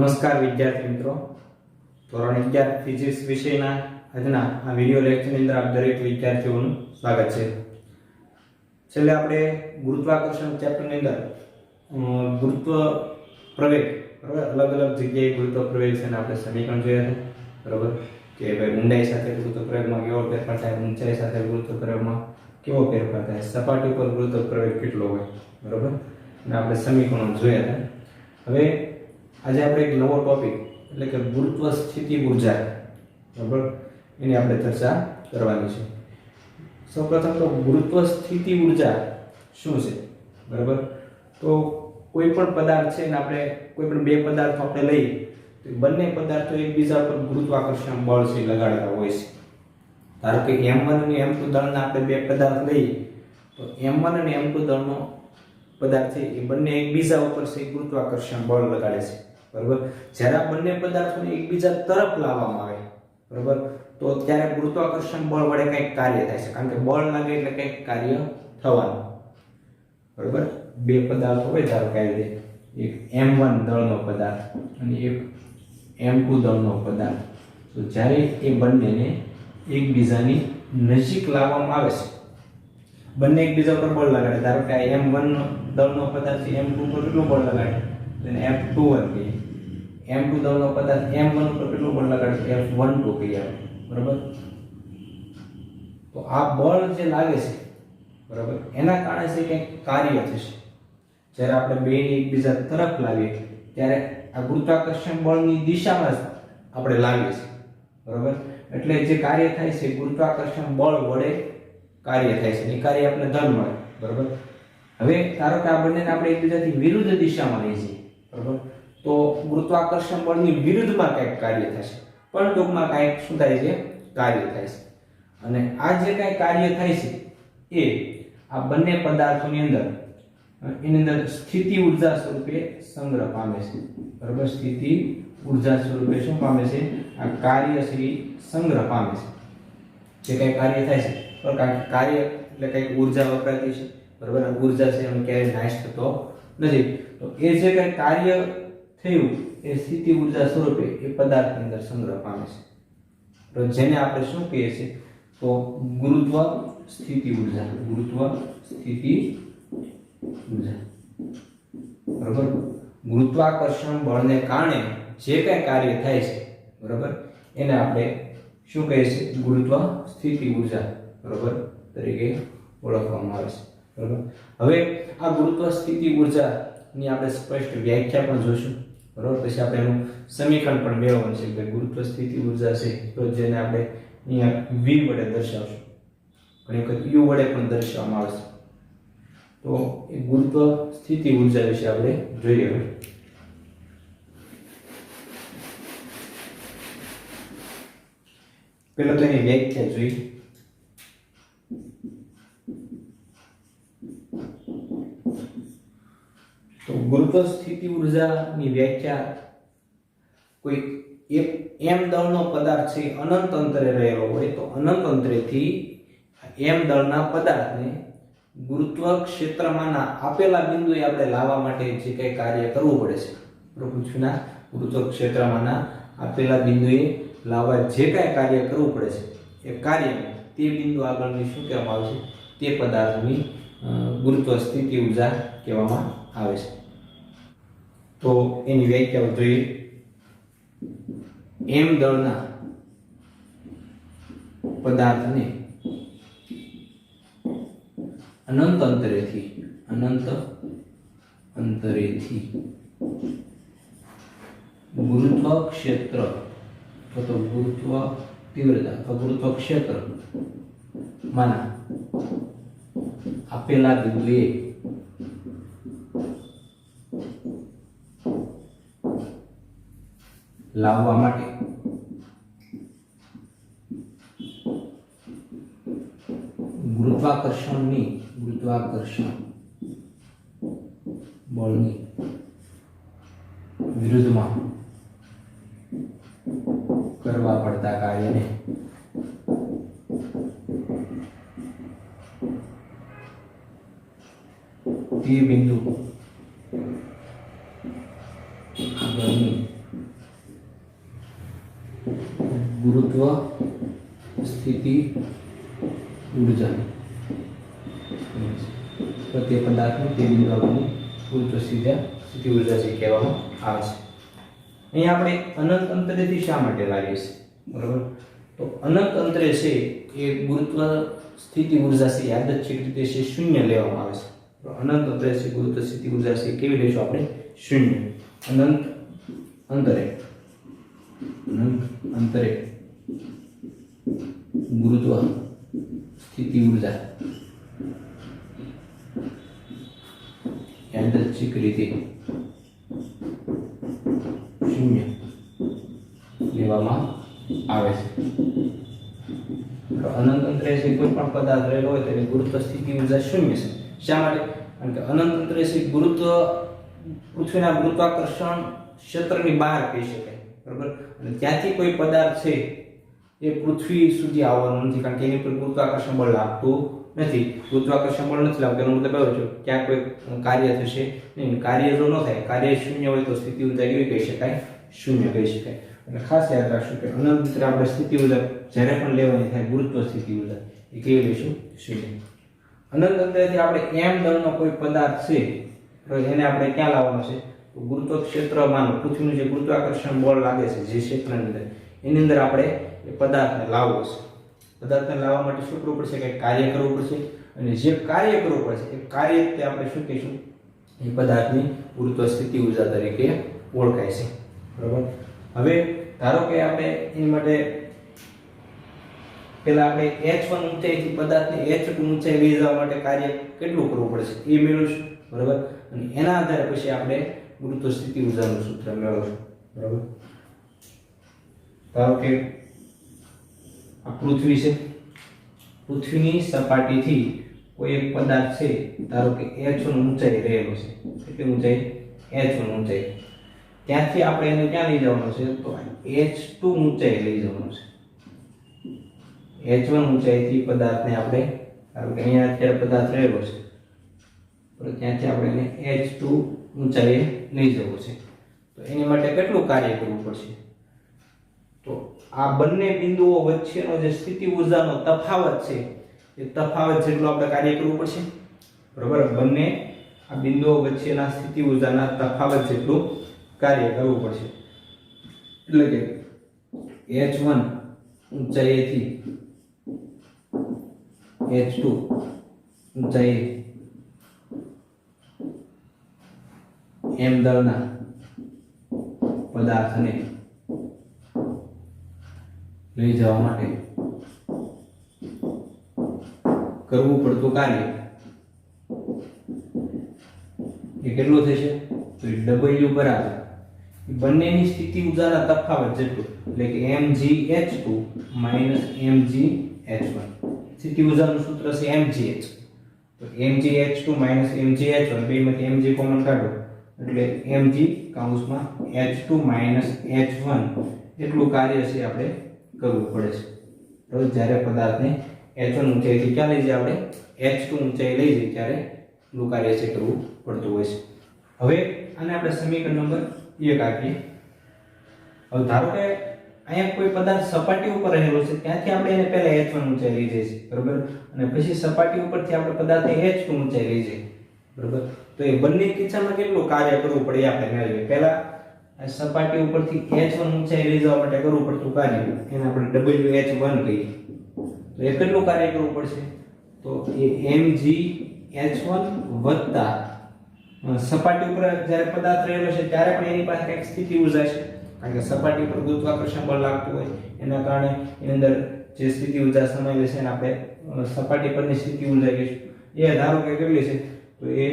નમસ્કાર વિદ્યાર્થી મિત્રો, ધોરણ 11 ફિઝિક્સ વિષયના આજના આ વિડિયો લેક્ચરની અંદર આપ દરેક વિદ્યાર્થીઓનું સ્વાગત છે. છેલ્લે આપણે ગુરુત્વાકર્ષણ ચેપ્ટરની અંદર ગુરુત્વ પ્રવેગ બરાબર અલગ અલગ જગ્યાએ ગુરુત્વ પ્રવેગ છે ને આપણે સમીકરણ જોયા છે બરાબર કે ભાઈ ઊંડાઈ સાથે ગુરુત્વ પ્રવેગમાં કેવો ફેરફાર થાય, ઊંચાઈ સાથે ગુરુત્વ પ્રવેગમાં કેવો ફેરફાર થાય, સપાટી પર ગુરુત્વ પ્રવેગ કેટલો હોય બરાબર અને આપણે સમીકરણો જોયા હતા. હવે આજે આપણે એક નવો ટોપિક એટલે કે ગુરુત્વ સ્થિતિ ઊર્જા બરાબર એની આપણે ચર્ચા કરવાની છે. સૌપ્રથમ તો ગુરુત્વ સ્થિતિ ઊર્જા શું છે બરાબર. તો કોઈ પણ પદાર્થ છે ને આપણે કોઈ પણ બે પદાર્થો આપણે લઈએ તો બંને પદાર્થો એકબીજા પર ગુરુત્વાકર્ષણ બળ છે લગાડતા હોય છે. ધારો કે m1 અને m2 દળના આપણે બે પદાર્થ લઈએ તો m1 અને m2 દળનો પદાર્થ છે એ બંને એકબીજા ઉપર છે ગુરુત્વાકર્ષણ બળ લગાડે છે બરાબર. જ્યારે આ બંને પદાર્થોને એકબીજા તરફ લાવવામાં આવે બરાબર તો ત્યારે ગુરુત્વાકર્ષણ બળ વડે કંઈક કાર્ય થાય છે, કારણ કે બળ લાગે એટલે કંઈક કાર્ય થવાનું બરાબર. બે પદાર્થો હોય ધારો કે આવી રીતે એક m1 દળનો પદાર્થ અને એક m2 દળનો પદાર્થ, તો જ્યારે એ બંનેને એકબીજાની નજીક લાવવામાં આવે છે બંને એકબીજા પર બળ લગાડે. ધારો કે આ m1 દળનો પદાર્થ છે m2 પર કેટલું બળ લગાડે તેને F21 કહીએ, m2 દળનો પદાર્થ m1 પર કેટલું બળ લગાડે F12 કહીએ બરાબર. તો આ બળ જે લાગે છે બરાબર એના કારણે છે કંઈક કાર્ય થશે. જ્યારે આપણે બેને એકબીજા તરફ લાવીએ ત્યારે આ ગુરુત્વાકર્ષણ બળની દિશામાં જ આપણે લાવીએ છીએ બરાબર. એટલે જે કાર્ય થાય છે ગુરુત્વાકર્ષણ બળ વડે કાર્ય થાય છે, એ કાર્ય આપણે ધન મળે બરાબર. હવે ધારો કે આ બંનેને આપણે એકબીજાથી વિરુદ્ધ દિશામાં લઈ જઈએ બરાબર તો ગુરુત્વાકર્ષણ બળની વિરુદ્ધમાં કંઈક કાર્ય થશે, પણ ટૂંકમાં કંઈક શું થાય છે કાર્ય થાય છે. અને આ જે કંઈ કાર્ય થાય છે એ આ બંને પદાર્થોની અંદર એની અંદર સ્થિતિ ઊર્જા સ્વરૂપે સંગ્રહ પામે છે બરાબર. સ્થિતિ ઊર્જા સ્વરૂપે શું પામે છે આ કાર્ય છે એ સંગ્રહ પામે છે. જે કંઈ કાર્ય થાય છે તો કાર્ય એટલે કંઈક ઊર્જા વપરાતી છે બરાબર. ઊર્જા છે એનો ક્યારેય નાશ થતો નથી. તો એ જે કંઈ કાર્ય થયું એ સ્થિતિ ઊર્જા સ્વરૂપે એ પદાર્થની અંદર સંગ્રહ પામે છે, તો જેને આપણે શું કહીએ છીએ તો ગુરુત્વ સ્થિતિ ઊર્જા. ગુરુત્વ સ્થિતિ ઊર્જા બરાબર. ગુરુત્વાકર્ષણ બળને કારણે જે કંઈ કાર્ય થાય છે બરાબર એને આપણે શું કહીએ છીએ ગુરુત્વ સ્થિતિ ઊર્જા બરાબર તરીકે ઓળખવામાં આવે છે બરાબર. હવે આ ગુરુત્વ સ્થિતિ ઊર્જાની આપણે સ્પષ્ટ વ્યાખ્યા પણ જોઈશું બરાબર. પછી આપણે એનું સમીકરણ પણ મેળવવાનું છે કે ગુરુત્વ સ્થિતિ ઊર્જા છે તો જેને આપણે અહીંયા v વડે દર્શાવશું, ઘણી વખત u વડે પણ દર્શાવવામાં આવે છે. તો એ ગુરુત્વ સ્થિતિ ઊર્જા વિશે આપણે જોઈએ. હવે પહેલા તો એની વ્યાખ્યા જોઈએ. તો ગુરુત્વ સ્થિતિ ઊર્જાની વ્યાખ્યા કોઈ એક m દળનો પદાર્થ છે અનંત અંતરે રહેલો હોય તો અનંત અંતરેથી m દળના પદાર્થને ગુરુત્વ ક્ષેત્રમાંના આપેલા બિંદુએ આપણે લાવવા માટે જે કંઈ કાર્ય કરવું પડે છે પૃથ્વીના ગુરુત્વ ક્ષેત્રમાંના આપેલા બિંદુએ લાવવા જે કંઈ કાર્ય કરવું પડે છે એ કાર્યને તે બિંદુ આગળની શું કહેવામાં આવે છે તે પદાર્થની ગુરુત્વ સ્થિતિ ઊર્જા કહેવામાં આવે છે. તો એની વ્યાખ્યાઓ જોઈએ. m દળના પદાર્થને અનંત અંતરેથી ગુરુત્વ ક્ષેત્ર અથવા તો ગુરુત્વ તીવ્રતા અથવા ગુરુત્વ ક્ષેત્ર માના આપેલા બિંદુએ લાવવા માટે ગુરુત્વાકર્ષણ બળની વિરુદ્ધમાં કરવા પડતા કાર્યને તે બિંદુ આગળની ગુરુત્વ સ્થિતિ ઊર્જા પ્રત્યે પદાર્થની તે બિંદુ આપણને ગુરુત્વ સ્થિતિ ઊર્જા છે કહેવામાં આવે છે. અહીં આપણે અનંત અંતરેથી શા માટે લાવીએ છીએ? બરાબર, તો અનંત અંતરે છે એ ગુરુત્વ સ્થિતિ ઊર્જા છે યાદચ્છિક રીતે છે શૂન્ય લેવામાં આવે છે. તો અનંત અંતરે છે ગુરુત્વ સ્થિતિ ઊર્જા છે કેવી લઈશું આપણે? શૂન્ય. અનંત અંતરે ગુરુત્વ સ્થિતિ ઊર્જા યાદચ્છિક રીતે શૂન્ય લેવામાં આવે છે. અનંત અંતરે છે કોઈ પણ પદાર્થ રહેલો હોય તેની ગુરુત્વ સ્થિતિ ઊર્જા શૂન્ય છે. શા માટે? કારણ કે અનંત અંતરે છે પૃથ્વીના ગુરુત્વાકર્ષણ ક્ષેત્રની બહાર કહી શકાય. બરાબર, અને ત્યાંથી કોઈ પદાર્થ છે એ પૃથ્વી સુધી આવવાનું નથી, કારણ કે એની પર ગુરુત્વાકર્ષણ બળ લાગતું નથી. ગુરુત્વાકર્ષણ બળ નથી લાગતું એનો મતલબ એવો છે ક્યાં કોઈ કાર્ય થશે નહીં. કાર્ય જો ન થાય, કાર્ય શૂન્ય હોય તો સ્થિતિ ઊર્જા કેવી કહી શકાય? શૂન્ય કહી શકાય. એટલે ખાસ યાદ રાખશું કે અનંત અંતરે આપણે સ્થિતિ ઊર્જા જ્યારે પણ લેવાની થાય ગુરુત્વ સ્થિતિ ઊર્જા એ કેવી લઈશું? શૂન્ય. અનંત અંતરેથી આપણે m દળનો કોઈ પદાર્થ છે તો એને આપણે ક્યાં લાવવાનો છે? તો ગુરુત્વ ક્ષેત્રમાં પૃથ્વીનું જે ગુરુત્વાકર્ષણ બળ લાગે છે જે ક્ષેત્રની અંદર એની અંદર આપણે એ પદાર્થને લાવવો છે. પદાર્થને લાવવા માટે શું કરવું પડશે? કે કાર્ય કરવું પડશે, અને જે કાર્ય કરવું પડશે એ કાર્ય તે આપણે શું કહીશું? એ પદાર્થની ગુરુત્વ સ્થિતિ ઊર્જા તરીકે ઓળખાય છે. બરાબર, હવે ધારો કે આપણે એની માટે પહેલા આપણે h1 ઊંચાઈથી પદાર્થને h2 ઊંચાઈ લઈ જવા માટે કાર્ય કેટલું કરવું પડશે એ મેળવીશું. બરાબર, અને એના આધારે પછી આપણે ગુરુત્વ સ્થિતિ ઊર્જાનું સૂત્ર મેળવશું. બરાબર, ધારો કે આ પૃથ્વી છે, પૃથ્વીની સપાટીથી કોઈ એક પદાર્થ છે ધારો કે h1 ઊંચાઈ રહેલો છે. કેટલી ઊંચાઈ? h1 ઊંચાઈ. ત્યાંથી આપણે એને ક્યાં લઈ જવાનું છે? તો h2 ઊંચાઈ લઈ જવાનું છે. h1 ઊંચાઈથી પદાર્થને આપણે ધારો કે અહીંયા અત્યારે પદાર્થ રહેલો છે તો ત્યાંથી આપણે એને h2 ઊંચાઈએ લઈ જવું છે. તો એની માટે કેટલું કાર્ય કરવું પડશે? તો આ બંને બિંદુઓ વચ્ચેનો જે સ્થિતિ ઊર્જાનો તફાવત છે એ તફાવત જેટલું આપણે કાર્ય કરવું પડશે. બરાબર, બંને આ બિંદુઓ વચ્ચેના સ્થિતિ ઊર્જાના તફાવત જેટલું કાર્ય કરવું પડશે. એટલે કે h1 ઊંચાઈથી h2 ઊંચાઈ m દળના પદાર્થને લઈ જવા માટે કરવું પડતું કાર્ય એ કેટલું થશે? તો W બરાબર બંનેની સ્થિતિ ઊર્જાના તફાવત જેટલું, એટલે કે mgh2 mgh1. સ્થિતિ ઊર્જાનું સૂત્ર છે mgh. તો mgh2 mgh1 બેમાંથી mg કોમન કાઢો એટલે mg કૌંસમાં h2 h1 એટલું કાર્ય છે આપણે કરવું પડે છે. તો જ્યારે પદાર્થને h1 ઊંચાઈથી ક્યાં લઈ જાય આપણે h2 ઊંચાઈ લઈ જઈએ ત્યારે એટલું કાર્ય છે કરવું પડતું હોય છે. હવે આને આપણે સમીકરણ નંબર 1 આપીએ. હવે ધારો કે અહીંયા કોઈ પદાર્થ સપાટી ઉપર રહેલો છે ત્યાંથી આપણે એને પહેલા h1 ઊંચાઈ લઈ જઈએ છીએ. બરાબર, અને પછી સપાટી ઉપરથી આપણે પદાર્થને h2 ઊંચાઈ લઈ જઈએ. બરાબર, તો એ બંને કિસ્સામાં કેટલું કાર્ય કરવું પડે એ આપણે મેળવીએ. પહેલા સપાટી ઉપરથી h1 ઊંચાઈ લઈ જવા માટે કરવું પડતું કાર્ય એને આપણે wh1 કહીએ. તો એ કેટલું કાર્ય કરવું પડશે? તો એ mgh1 વત્તા સપાટી ઉપર જ્યારે પદાર્થ રહેલો છે ત્યારે પણ એની પાસે કંઈક સ્થિતિ ઊર્જા છે, કારણ કે સપાટી પર ગુરુત્વાકર્ષણ બળ લાગતું હોય એના કારણે એની અંદર જે સ્થિતિ ઊર્જા સમાયેલી છે એને આપણે સપાટી પરની સ્થિતિ ઊર્જા કહીશું. એ ધારો કે કેટલી છે? તો એ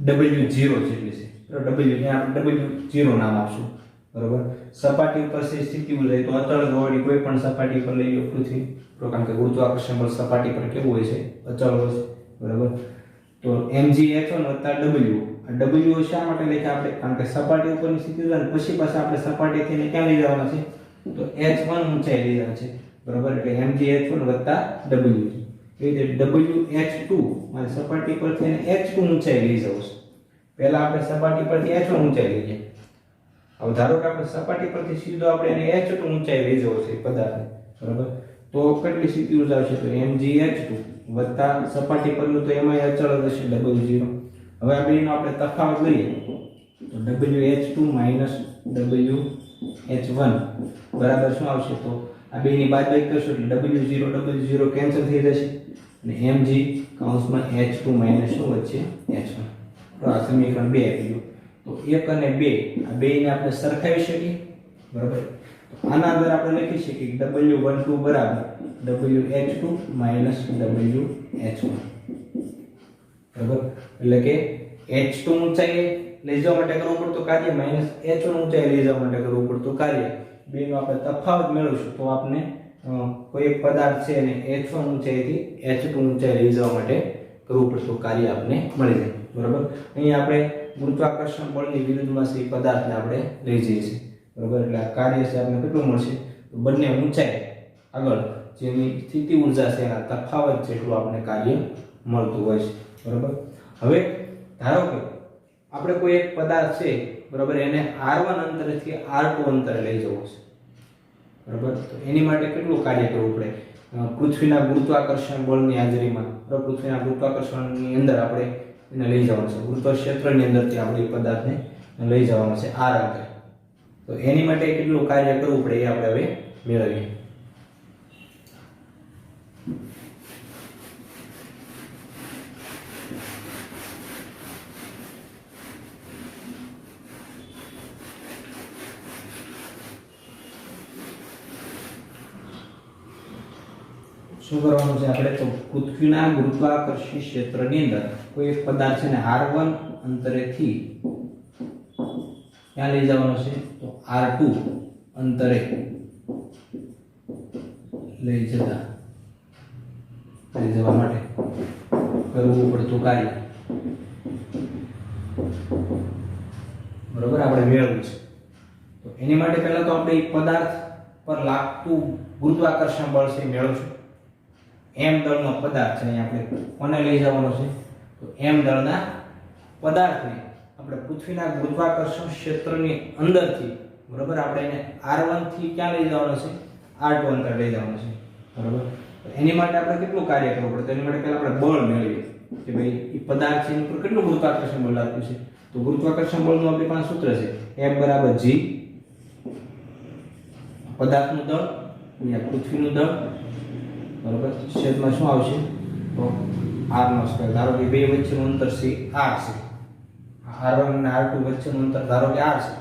W0 જેટલી છે. તો W ને આપણે W0 નામ આપશું. બરોબર, સપાટી ઉપર છે સ્થિતિ ઊર્જા તો અચળ હોવાની કોઈ પણ સપાટી પર લઈ લો પૃથ્વી, તો કારણ કે ગુરુત્વાકર્ષણ બળ સપાટી પર કેવું હોય છે? અચળ હોય છે. બરાબર, તો mgh1 W. આ W શા માટે લખ્યા આપણે? કારણ કે સપાટી ઉપરની સ્થિતિ ઊર્જા પછી પાછા આપણે સપાટીથી એને ક્યાં લઈ જવાના છે? તો h1 ઊંચાઈ લઈ જવાના છે. બરાબર, એટલે mgh1 W છે. એ રીતે wh2 મારી સપાટી પરથી એને h2 ઊંચાઈ લઈ જવું છે. પહેલા આપણે સપાટી પરથી h1 ઊંચાઈ લઈએ. હવે ધારો કે આપણે સપાટી પરથી સીધો આપણે એને h2 ઊંચાઈ લઈ જવો છે પદાર્થને, બરાબર. તો કેટલી સ્થિતિ ઊર્જા આવશે? તો mgh2 વત્તા સપાટી પરનું તો એમાં અચળ જ હશે w0. હવે આ બેનો આપણે તફાવત લઈએ તો wh2 માઈનસ wh1 બરાબર શું આવશે? તો આ બેની બાદબાકી કરશો એટલે w0 કેન્સલ થઈ જશે અને mg કૌંસમાં h2 માઈનસ શું વધશે? h1. તો આ સમીકરણ 2 આવી ગયું. તો 1 અને 2 આ બેને આપણે સરખાવી શકીએ. બરાબર. આના અંદર આપણે લખી શકીએ કે w12 બરાબર wh2 માઈનસ wh1. બરાબર. એટલે કે h2 ઊંચાઈએ લઈ જવા માટે કરવું પડતું કાર્ય માઈનસ h1 ઊંચાઈ લઈ જવા માટે કરવું પડતું કાર્ય. બેનો આપણે તફાવત મેળવશું તો આપણે કોઈ એક પદાર્થ છે અને h1 ઊંચાઈથી h2 ઊંચાઈ લઈ જવા માટે કરવું પડતું કાર્ય આપણે મળી જાય. બરાબર. અહીં આપણે ગુરુત્વાકર્ષણ બળની વિરુદ્ધમાં છે પદાર્થને આપણે લઈ જઈએ છીએ. બરાબર. એટલે આ કાર્ય છે આપણે કેટલું મળશે? તો બંને ઊંચાઈ આગળ જેની સ્થિતિ ઊર્જા છે એના તફાવત જેટલું આપણે કાર્ય મળતું હોય છે. બરાબર. હવે ધારો કે આપણે કોઈ એક પદાર્થ છે, બરાબર, એને r1 અંતરેથી r2 અંતરે લઈ જવો છે. બરાબર. તો એની માટે કેટલું કાર્ય કરવું પડે? પૃથ્વીના ગુરુત્વાકર્ષણ બળની હાજરીમાં પૃથ્વીના ગુરુત્વાકર્ષણની અંદર આપણે એને લઈ જવાનું છે. ગુરુત્વ ક્ષેત્રની અંદરથી આપણે એ પદાર્થને લઈ જવાનો છે r અંતરે. તો એની માટે કેટલું કાર્ય કરવું પડે એ આપણે હવે મેળવીએ. શું કરવાનું છે આપણે? તો પૃથ્વીના ગુરુત્વાકર્ષી ક્ષેત્રની અંદર કોઈ એક પદાર્થ છે ને r1 અંતરેથી ક્યાં લઈ જવાનો છે? તો r2 અંતરે લઈ જવા માટે કરવું પડતું કાર્ય. બરોબર. આપણે મેળવવું છે. તો એની માટે પહેલા તો આપણે એક પદાર્થ પર લાગતું ગુરુત્વાકર્ષણ બળ છે મેળવશું. m દળનો પદાર્થ છે. અહીં આપણે કોને લઈ જવાનો છે? તો m દળના પદાર્થને આપણે પૃથ્વીના ગુરુત્વાકર્ષણ ક્ષેત્રની અંદરથી, બરાબર, આપણે એને r1 થી ક્યાં લઈ જવાનો છે? r2 અંતર લઈ જવાનો છે. બરાબર. તો એની માટે આપણે કેટલું કાર્ય કરવું પડે? તો એની માટે પહેલા આપણે બળ મેળવીએ કે ભાઈ એ પદાર્થ છે એની ઉપર કેટલું ગુરુત્વાકર્ષણ બળ લાગતું છે. તો ગુરુત્વાકર્ષણ બળનું આપણી પાસે સૂત્ર છે F બરાબર g પદાર્થનું દળ ગુણ્યા પૃથ્વીનું દળ, બરાબર, છેદમાં શું આવશે? તો r નો સ્ક્વેર. ધારો કે બે વચ્ચેનું અંતર છે r છે, r1 અને r2 વચ્ચેનું અંતર ધારો કે r છે,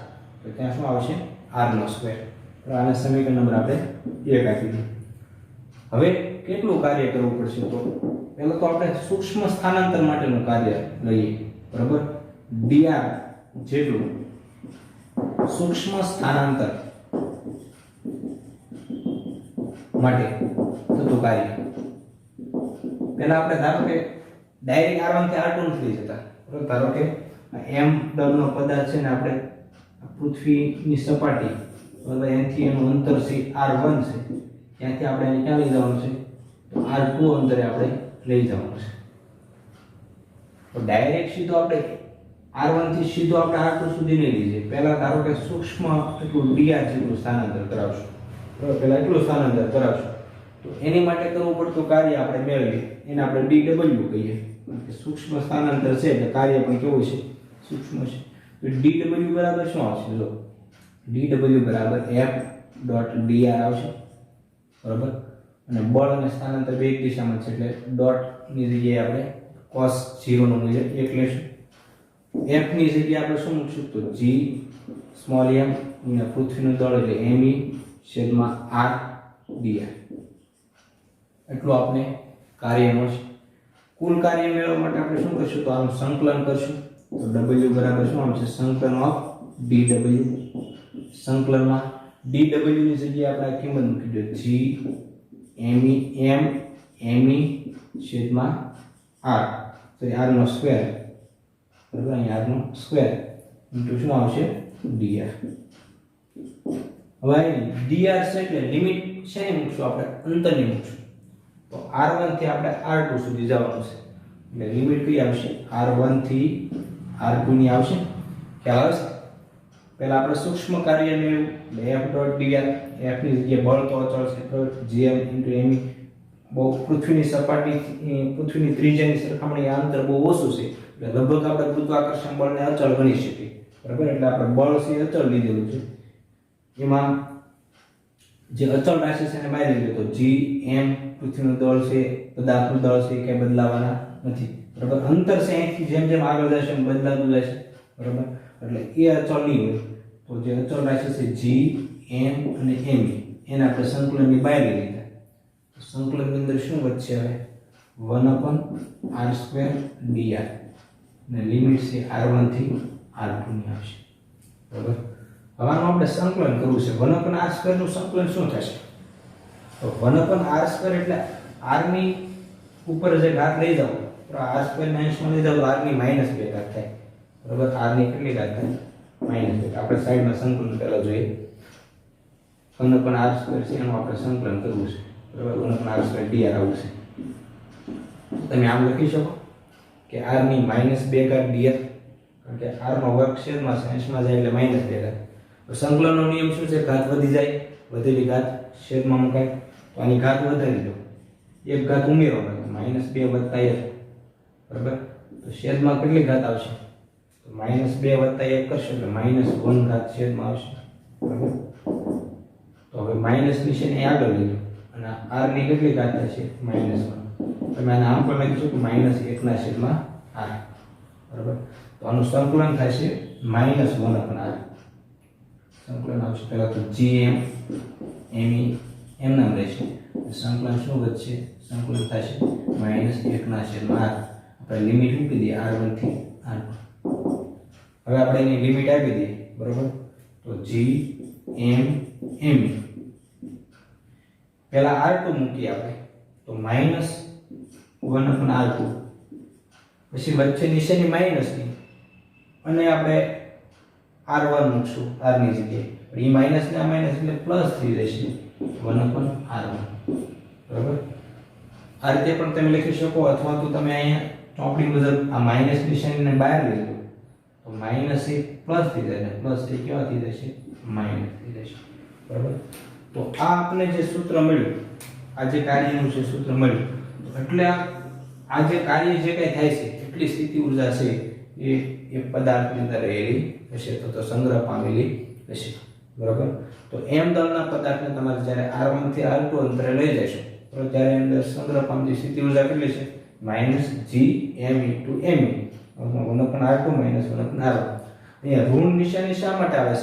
તો ત્યાં શું આવશે? r નો સ્ક્વેર. તો આને સમીકરણ નંબર આપણે 1 આપી દીધું. હવે કેટલું કાર્ય કરવું પડશે? તો પહેલા તો આપણે સૂક્ષ્મ સ્થાનાંતર માટેનું કાર્ય લઈએ, બરાબર. dr જેટલું સૂક્ષ્મ સ્થાનાંતર માટે થતું કાર્ય. પહેલા આપણે ધારો કે ડાયરેક્ટ r1 થી r2 નથી લઈ જતા, બરાબર. ધારો કે m દળનો પદાર્થ છે ને આપણે પૃથ્વીની સપાટી, બરાબર, એનાથી એનું અંતર છે r1 છે, ત્યાંથી આપણે એને ક્યાં લઈ જવાનું છે? તો r2 અંતરે આપણે લઈ જવાનું છે. તો ડાયરેક્ટ સીધો આપણે r1 થી સીધો આપણે r2 સુધી નહીં લઈ જઈએ. પહેલા ધારો કે સૂક્ષ્મ એટલું dr જેટલું સ્થાનાંતર કરાવશું, બરાબર. પહેલા એટલું સ્થાનાંતર કરાવશું. તો એની માટે કરવું પડતું કાર્ય આપણે મેળવીએ, એને આપણે dw કહીએ. કે સૂક્ષ્મ સ્થાનાંતર છે એટલે કાર્ય પણ કેવું છે? સૂક્ષ્મ છે. તો dw બરાબર શું આવશે? જો dw બરાબર f.dr આવશે, બરાબર. અને બળ અને સ્થાનાંતર બે એક દિશામાં છે એટલે ડોટ ની જગ્યાએ આપણે cos 0 નું મૂલ્ય 1 લેશું. f ની જગ્યાએ આપણે શું મૂકશું? તો g સ્મોલ m ગુણ્યા પૃથ્વીનું દળ એટલે me છેદમાં r dr. એટલું આપણે કાર્ય મળશે. કુલ કાર્ય મેળવવા માટે આપણે શું કરશું? તો આનું સંકલન કરશું. તો w બરાબર શું આવશે? સંકલન ઓફ dw. સંકલનમાં dw ની જગ્યાએ આપણે આ કિંમત મૂકી દો g me છેદમાં r, તો r નો સ્ક્વેર, બરાબર. અહીં r નો સ્ક્વેર ઇન્ટુ શું આવશે? dr. હવે dr છે એટલે લિમિટ છે ને મૂકશું આપણે? અંતરની મૂકશું. તો r1 થી આપણે r2 સુધી જવાનું છે એટલે લિમિટ કઈ આવશે? r1 થી r2 ની આવશે. ખ્યાલ આવશે? પહેલા આપણે સૂક્ષ્મ કાર્ય મેળવ્યું એટલે એફ ડોટ ડીઆર, એફ ની જગ્યાએ બળ તો અચળ છે જીએમ ઇન્ટુ એમઈ. બહુ પૃથ્વીની સપાટી પૃથ્વીની ત્રિજ્યાની સરખામણી આ અંતર બહુ ઓછું છે એટલે લગભગ આપણે ગુરુત્વાકર્ષણ બળને અચળ ગણી શકીએ, બરાબર. એટલે આપણે બળ છે અચળ લીધેલું છે, એમાં જે અચળ રાશિ છે એને બહાર લીધું તો જી એમ પૃથ્વીનું દળ છે, પદાર્થનું દળ છે કે બદલાવાના નથી, બરાબર. અંતર છે અહીંથી જેમ જેમ આગળ જશે એમ બદલાતું જશે, બરાબર. એટલે એ અચળ નહીં હોય તો જે અચળ રાશિ છે જી એમ અને એમ એને આપણે સંકલનની બહાર લઈ લીધા. સંકલનની અંદર શું વધશે હવે 1/r² dr અને લિમિટ છે r1 થી r2 ની આવશે, બરાબર. હવે આનું આપણે સંકલન કરવું છે. 1/r² નું સંકલન શું થશે તો 1/r² એટલે r ની ઉપર જે ઘાત લઈ જાવ તો r² ને અંશમાં લઈ જાવ તો r ની -2 ઘાત થાય, બરાબર. r ની કેટલી ઘાત થાય -2. આપણે સાઈડમાં સંકલન પહેલા જોઈએ. 1/r² છે એનું આપણે સંકલન કરવું છે, બરાબર. 1/r² dr આવું છે. તમે આમ લખી શકો કે r ની -2 ઘાત dr, કારણ કે r નો વર્ગ છેદમાં છે અંશમાં જાય એટલે -2 ઘાત. તો સંકલનનો નિયમ શું છે? ઘાત વધી જાય, વધેલી ઘાત છેદમાં મુકાય. તો આની ઘાત વધારી દો, એક ઘાત ઉમેરો -2 વત્તા 1, બરાબર. તો છેદમાં કેટલી ઘાત આવશે તો -2 વત્તા 1 કરશો એટલે -1 ઘાત છેદમાં આવશે, બરાબર. તો હવે માઈનસ નિશાની આગળ લીધો અને r ની કેટલી ઘાત થશે -1. તમે આને આમ પણ લખી શકો -1/r, બરાબર. તો આનું સંકલન થશે -1/r. સંકલન આવશે પહેલા તો gm me એમ નામ રહેશે. સંકલન શું વધશે? સંકલન થશે -1/r. આપણે લિમિટ મૂકી દઈએ r1 થી r2. હવે આપણે એની લિમિટ આપી દઈએ, બરાબર. તો gm me પહેલા r2 મૂકીએ આપણે તો -1/r2, પછી વચ્ચે નિશાની માઈનસ ની અને આપણે r1 મૂકશું r ની જગ્યાએ. પણ એ માઈનસ ને આ માઈનસ એટલે પ્લસ થઈ જશે 1/r1, બરાબર. આ રીતે પણ તમે લખી શકો અથવા તો તમે અહીંયા ચોપડી મુજબ આ માઈનસ નિશાનીને બહાર લઈ લો તો માઈનસ એ પ્લસ થઈ જાય અને પ્લસ એ કેવા થઈ જશે માઈનસ થઈ જશે, બરાબર. તો આ આપણે જે સૂત્ર મળ્યું, આ જે કાર્યનું જે સૂત્ર મળ્યું, એટલે આ જે કાર્ય જે કંઈ થાય છે એટલી સ્થિતિ ઊર્જા છે એ પદાર્થની અંદર રહેલી હશે, તો સંગ્રહ પામેલી હશે, બરાબર. તો m દળના પદાર્થને તમારે જ્યારે r1 થી r2 અંતરે લઈ જશો તો ત્યારે અંદર સંગ્રહ પામતી સ્થિતિ ઊર્જા કેટલી છે -gm * me 1/r2 - 1/r1. અહીંયા ઋણ નિશાની શા માટે આવે છે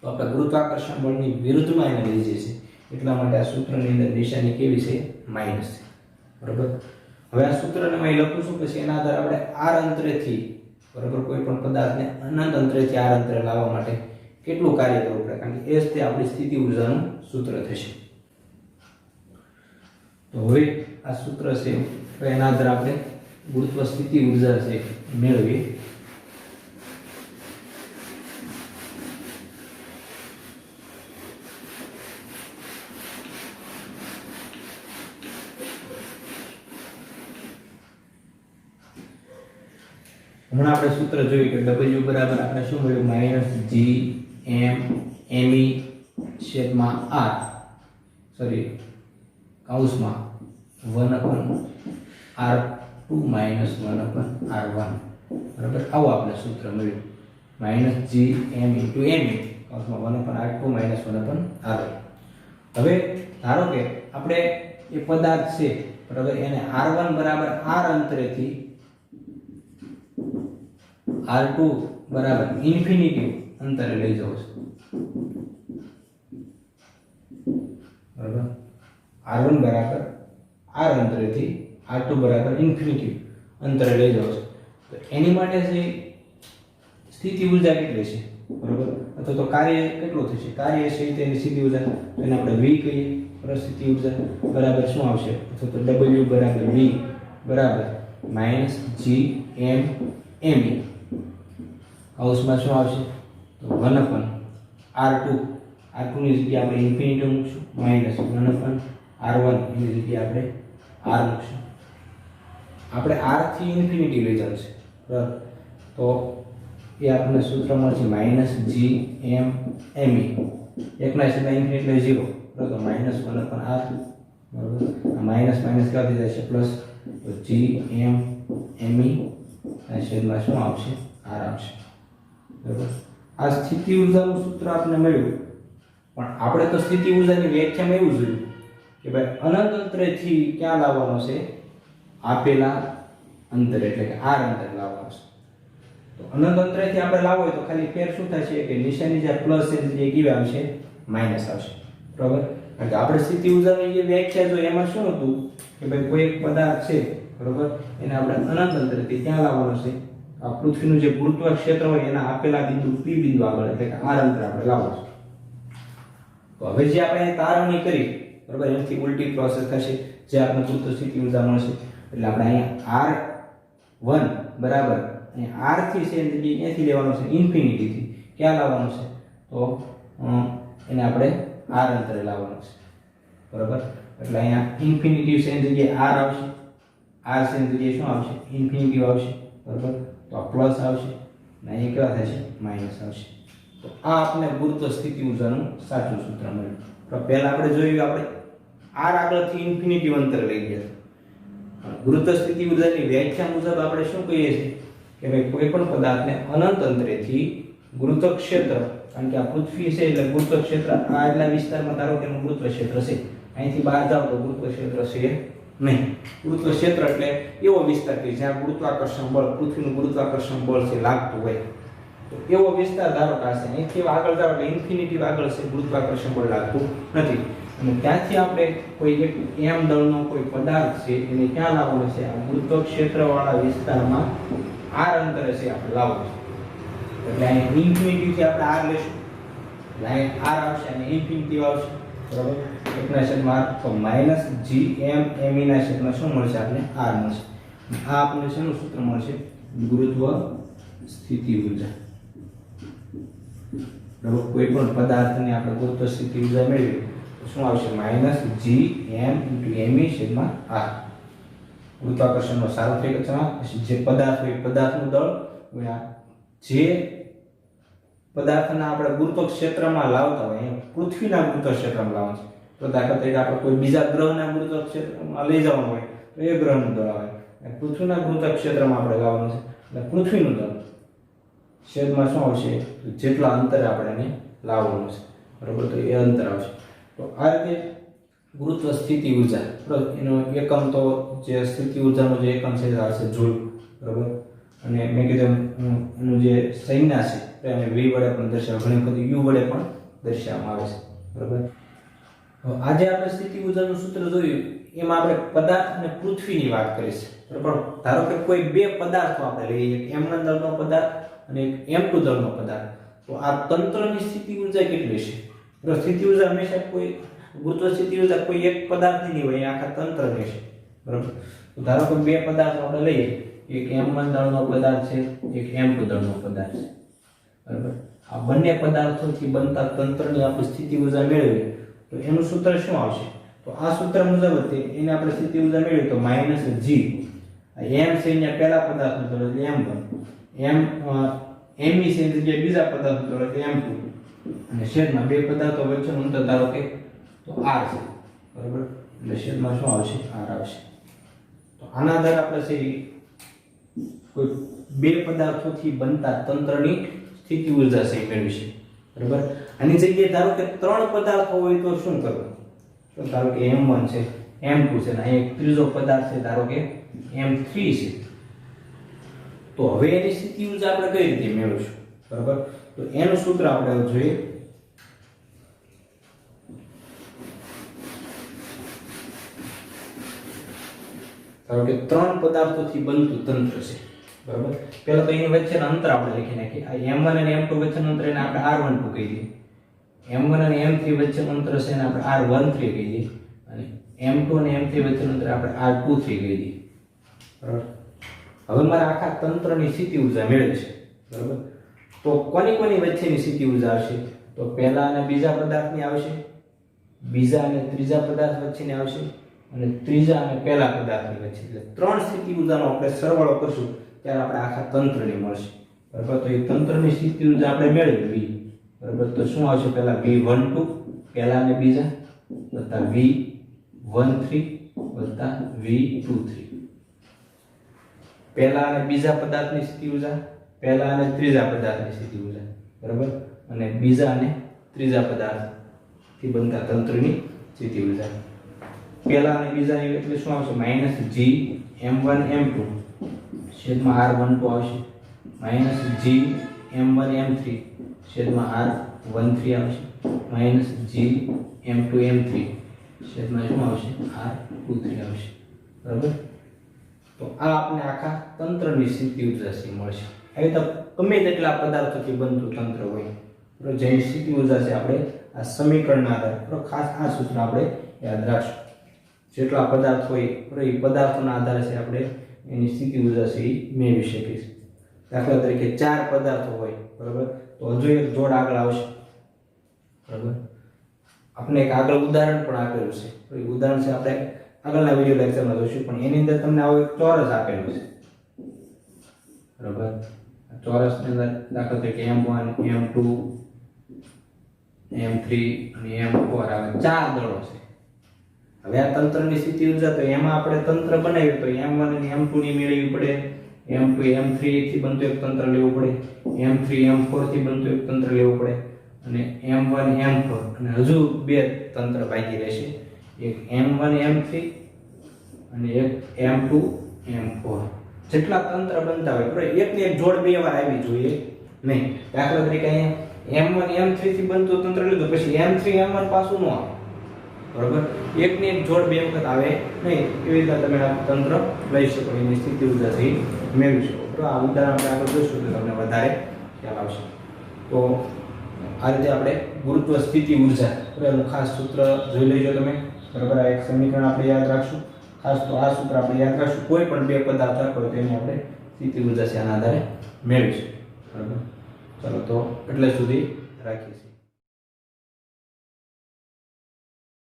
તો આપણે ગુરુત્વાકર્ષણ બળની વિરુદ્ધમાં એને લઈ જઈએ છીએ એટલા માટે આ સૂત્રની અંદર નિશાની કેવી છે માઈનસ છે, બરાબર. હવે આ સૂત્રને હું અહીં લખું છું, પછી એના આધારે આપણે r અંતરેથી, બરાબર, કોઈ પણ પદાર્થને અનંત અંતરેથી r અંતરે લાવવા માટે કેટલું કાર્ય કરવું પડે, કારણ કે એ જ તે આપણી સ્થિતિ ઊર્જાનું સૂત્ર થશે. તો હવે આ સૂત્ર છે તો એના આધારે આપણે ગુરુત્વ સ્થિતિ ઊર્જા છે મેળવીએ. હમણાં આપણે સૂત્ર જોયું કે W બરાબર આપણે શું મળ્યું -gm me છેદમાં r, સોરી કૌંસમાં 1/r2 - 1/r1, બરાબર. આવું આપણે સૂત્ર મળ્યું -gm * me કૌંસમાં 1/r2 - 1/r1. હવે ધારો કે આપણે એ પદાર્થ છે, બરાબર, એને r1 બરાબર r અંતરેથી r2 બરાબર ઇન્ફિનિટી અંતરે લઈ જાવ છે, બરાબર. r1 બરાબર r અંતરેથી r2 બરાબર ઇન્ફિનિટી અંતરે લઈ જાવ છે તો એની માટે જે સ્થિતિ ઊર્જા કેટલી છે, બરાબર, અથવા તો કાર્ય કેટલું થશે? કાર્ય છે તેની સ્થિતિ ઊર્જા એને આપણે v કહીએ, પરિસ્થિતિ ઊર્જા બરાબર શું આવશે અથવા તો w બરાબર v બરાબર -gm me કૌંસમાં શું આવશે તો 1/r2 ની જગ્યાએ આપણે ઇન્ફિનિટી મૂકશું -1/r1 ની જગ્યાએ આપણે r મૂકશું. આપણે r થી ઇન્ફિનિટી લઈ જશે, બરાબર. તો એ આપણને સૂત્ર મળશે માઇનસ જી એમ એમઈ, એકના છેદમાં ઇન્ફિનિટી એટલે 0, બરાબર. તો માઇનસ 1 અપન આર, બરાબર. આ માઇનસ માઇનસ કાઢી જશે પ્લસ, તો જી એમ એમઈ અને છેદમાં શું આવશે? આર આવશે, બરાબર. આ સ્થિતિ ઊર્જાનું સૂત્ર આપણને મળ્યું, પણ આપણે તો સ્થિતિ ઊર્જાની વ્યાખ્યામાં એવું જોયું કે ભાઈ અનંત અંતરેથી ક્યાં લાવવાનો છે? આપેલા અંતર એટલે કે આર અંતર લાવવાનો છે. તો અનંત અંતરેથી આપણે લાવવો હોય તો ખાલી ફેર શું થશે કે નિશાની જે પ્લસ છે એ કેવી આવશે? માઈનસ આવશે, બરાબર. કારણ કે આપણે સ્થિતિ ઊર્જાની જે વ્યાખ્યા જો એમાં શું હતું કે ભાઈ કોઈ એક પદાર્થ છે, બરાબર, એને આપણે અનંત અંતરેથી ક્યાં લાવવાનો છે? આ પૃથ્વીનું જે ગુરુત્વ ક્ષેત્ર હોય એના આપેલા બિંદુ P બિંદુ આગળ એટલે કે આર અંતર આપણે લાવવાનું છે. તો હવે જે આપણે તારવણી કરી, બરાબર, એનાથી ઉલટી પ્રોસેસ થશે, જે આપણે ગુરુત્વ સ્થિતિ ઊર્જા મળશે. એટલે આપણે અહીંયા R1 બરાબર અહીંયા R થી છે એટલે અહીંયાથી લેવાનું છે ઇન્ફિનિટી થી ક્યાં લાવવાનું છે? તો એને આપણે R અંતરે લાવવાનું છે, બરાબર. એટલે અહીંયા ઇન્ફિનિટી છે એની જગ્યાએ R આવશે, R છે એની જગ્યાએ શું આવશે? ઇન્ફિનિટી આવશે, બરાબર. તો આ પ્લસ આવશે અને અહીંયા કેવા થશે? માઈનસ આવશે. તો આ આપણે ગુરુત્વ સ્થિતિ ઊર્જાનું સાચું સૂત્ર મળ્યું. તો પહેલા આપણે જોયું આપણે R આગળથી ઇન્ફિનિટી અંતર લઈ ગયા. ગુરુત્વ સ્થિતિ ઊર્જાની વ્યાખ્યા મુજબ આપણે શું કહીએ છીએ કે ભાઈ કોઈ પણ પદાર્થને અનંત અંતરેથી ગુરુત્વ ક્ષેત્ર, કારણ કે આ પૃથ્વી છે એટલે ગુરુત્વ ક્ષેત્ર આ એટલા વિસ્તારમાં ધારો કે એનું ગુરુત્વ ક્ષેત્ર છે, અહીંથી બહાર જાવ તો ગુરુત્વ ક્ષેત્ર છે નહીં. ગુરુત્વ ક્ષેત્ર એટલે એવો વિસ્તાર કે જ્યાં ગુરુત્વાકર્ષણ બળ, પૃથ્વીનું ગુરુત્વાકર્ષણ બળ છે લાગતું હોય, તો એવો વિસ્તાર ધારો કે હશે. અહીંથી આગળ જાવ એટલે ઇન્ફિનિટી આગળ છે, ગુરુત્વાકર્ષણ બળ લાગતું નથી. અને ત્યાંથી આપણે કોઈ એક m દળનો કોઈ પદાર્થ છે એને ક્યાં લાવવાનો છે? આ ગુરુત્વ ક્ષેત્રવાળા વિસ્તારમાં r અંતરે છે આપણે લાવવાનું છે. એટલે અહીં ઇન્ફિનિટી થી આપણે r લેશું, એટલે અહીં r આવશે અને ઇન્ફિનિટી આવશે, બરાબર. એકના છેદમાં r, તો માઈનસ gm me ના છેદમાં શું મળશે? આપણે r મળશે. આ આપણને શેનું સૂત્ર મળશે? ગુરુત્વ સ્થિતિ ઊર્જા, બરાબર. કોઈ પણ પદાર્થની આપણે ગુરુત્વ સ્થિતિ ઊર્જા મેળવી શું આવશે? માઈનસ gm me છેદમાં r. ગુરુત્વાકર્ષણનો સાર્વત્રિક અચળાંક, જે પદાર્થ હોય પદાર્થનું દળ ગુણ્યા જે પદાર્થના આપણે ગુરુત્વ ક્ષેત્રમાં લાવતા હોય, પૃથ્વીના ગુરુત્વ ક્ષેત્રમાં લાવવાનું છે. તો દાખલા તરીકે આપણે કોઈ બીજા ગ્રહના ગુરુત્વ ક્ષેત્રમાં લઈ જવાનું હોય તો એ ગ્રહનું દળ આવે, પૃથ્વીના ગુરુત્વ ક્ષેત્રમાં આપણે લાવવાનું છે એટલે પૃથ્વીનું દળ છેદમાં શું આવશે? જેટલા અંતરે આપણે એને લાવવાનું છે, બરાબર. તો એ અંતર આવશે. તો આ રીતે ગુરુત્વ સ્થિતિ ઊર્જા, બરાબર, એનો એકમ તો જે સ્થિતિ ઊર્જાનો જે એકમ છે એ આવશે જૂલ, બરાબર. અને મેં કીધું એનું જે સંજ્ઞા છે એને v વડે પણ દર્શાવે, ઘણી વખત u વડે પણ દર્શાવવામાં આવે છે, બરાબર. આજે આપણે સ્થિતિ ઊર્જાનું સૂત્ર જોયું, એમાં આપણે પદાર્થ અને પૃથ્વીની વાત કરી છે, બરાબર. ધારો કે કોઈ બે પદાર્થો આપણે લઈએ, એક m1 દળનો પદાર્થ અને એક m2 દળનો પદાર્થ, તો આ તંત્રની સ્થિતિ ઊર્જા કેટલી છે? તો સ્થિતિ ઊર્જા હંમેશા કોઈ ગુરુત્વ સ્થિતિ ઊર્જા કોઈ એક પદાર્થની નહીં હોય, આખા તંત્રની છે, બરાબર. તો ધારો કે બે પદાર્થો આપણે લઈએ, એક m1 દળનો પદાર્થ છે, એક m2 દળનો પદાર્થ છે, બરાબર. આ બંને પદાર્થોથી બનતા તંત્રની આપણે સ્થિતિ ઊર્જા મેળવીએ તો એનું સૂત્ર શું આવશે? તો આ સૂત્ર મુજબ હતી એને આપણે સ્થિતિ ઊર્જા મેળવી તો માઈનસ g, આ m છે અહીંયા પહેલા પદાર્થનું દળ એટલે m1, me છે એટલે બીજા પદાર્થનું દળ એટલે m2, અને છેદમાં બે પદાર્થો વચ્ચેનું અંતર ધારો કે તો r છે, બરાબર. એટલે છેદમાં શું આવશે? r આવશે. તો આના આધારે આપણે છે કોઈ બે પદાર્થોથી બનતા તંત્રની સ્થિતિ ઊર્જા છે મેળવી છે, બરાબર. આની જગ્યાએ ધારો કે ત્રણ પદાર્થો હોય તો શું કરવું? તો ધારો કે m1 છે, m2 છે અને અહીં એક ત્રીજો પદાર્થ છે ધારો કે m3 છે. તો હવે એની સ્થિતિ ઊર્જા આપણે કઈ રીતે મેળવીશું, બરાબર. તો એનું સૂત્ર આપણે જોઈએ. ધારો કે ત્રણ પદાર્થોથી બનતું તંત્ર છે, બરાબર. પહેલા તો એની વચ્ચેનું અંતર આપણે લખી નાખીએ. આ m1 અને m2 વચ્ચેનું અંતર એને આપણે r12 કહી દઈએ. m1 અને m3 વચ્ચેનું અંતર છે એને આપણે r13 કહી દઈએ, અને m2 અને m3 વચ્ચેનું અંતર આપણે r23 કહી દઈએ, બરાબર. હવે મારે આખા તંત્રની સ્થિતિ ઊર્જા મેળવી છે, બરાબર. તો કોની વચ્ચેની સ્થિતિ ઊર્જા આવશે? તો પહેલા અને બીજા પદાર્થની આવશે, બીજા અને ત્રીજા પદાર્થ વચ્ચેની આવશે, અને ત્રીજા અને પહેલા પદાર્થની વચ્ચે. એટલે ત્રણ સ્થિતિ ઊર્જાનો આપણે સરવાળો કરશું ત્યારે આપણે આખા તંત્રની મળશે, બરાબર. તો એ તંત્રની સ્થિતિ ઊર્જા આપણે મેળવી V, બરાબર. તો શું આવશે? પહેલા V12 પહેલા અને બીજા વત્તા V13 વત્તા V23. પહેલા અને બીજા પદાર્થની સ્થિતિ ઊર્જા, પહેલા અને ત્રીજા પદાર્થની સ્થિતિ ઊર્જા, બરાબર. અને બીજા અને ત્રીજા પદાર્થથી બનતા તંત્રની સ્થિતિ ઊર્જા. પહેલા અને બીજાની એટલે શું આવશે? -Gm1m2 છેદમાં R12 આવશે, -Gm1m3 છેદમાં R13 આવશે, -Gm2m3 છેદમાં શું આવશે? R23 આવશે, બરાબર. તો આ આપણે આખા તંત્રની સ્થિતિ ઊર્જા છે મળશે. આવી તો ગમે તેટલા પદાર્થોથી બનતું તંત્ર હોય, બરાબર, જેની સ્થિતિ ઊર્જા છે આપણે આ સમીકરણના આધારે, બરાબર, ખાસ આ સૂત્ર આપણે યાદ રાખશું. જેટલા પદાર્થ હોય, બરાબર, એ પદાર્થોના આધારે છે આપણે એની સ્થિતિ ઊર્જા છે એ મેળવી શકીશું. દાખલા તરીકે 4 પદાર્થો હોય, બરાબર, તો હજુ એક જોડ આગળ આવશે, બરાબર. આપણે એક આગળ ઉદાહરણ પણ આપેલું છે, તો એ ઉદાહરણ છે આપણે આગળના વિડિયો લેક્ચરમાં જોઈશું, પણ એની અંદર તમને આવો એક ચોરસ આપેલું છે, બરાબર. ચોરસની અંદર દાખલા તરીકે M1 M2 M3 અને M4 આવે 4 દળો છે. હવે આ તંત્રની સ્થિતિ ઊર્જા, તો એમાં આપણે તંત્ર બનાવ્યું તો M1 અને M2 ની મેળવવી પડે, M2 M3 થી બનતું એક તંત્ર લેવું પડે, M3 M4 થી બનતું એક તંત્ર લેવું પડે, અને M1 M4 અને હજુ બે તંત્ર બાકી રહેશે, એક M1 M3 અને એક M2 M4. જેટલા તંત્ર બનતા હોય, બરાબર, એકની એક જોડ બે વાર આવી જોઈએ નહીં. દાખલા તરીકે અહીંયા M1 M3 થી બનતું તંત્ર લીધું, પછી M3 M1 પાછું ન આવે, બરાબર. એકની એક જોડ બે વખત આવે નહીં. એવી રીતે તમે આ તંત્ર લઈ શકો, એની સ્થિતિ ઊર્જાથી મેળવી શકો. તો આ ઉદાહરણ આપણે આગળ જોઈશું તો તમને વધારે ખ્યાલ આવશે. તો આ રીતે આપણે ગુરુત્વ સ્થિતિ ઊર્જા, બરાબર, ખાસ સૂત્ર જોઈ લેજો તમે, બરાબર. આ એક સમીકરણ આપણે યાદ રાખશું ખાસ. તો આ સૂત્ર આપણે યાદ રાખશું. કોઈ પણ બે પદાર્થ રાખો તો એની આપણે સ્થિતિ ઊર્જા છે આના આધારે મેળવીશું, બરાબર. ચાલો, તો એટલે સુધી રાખીશું.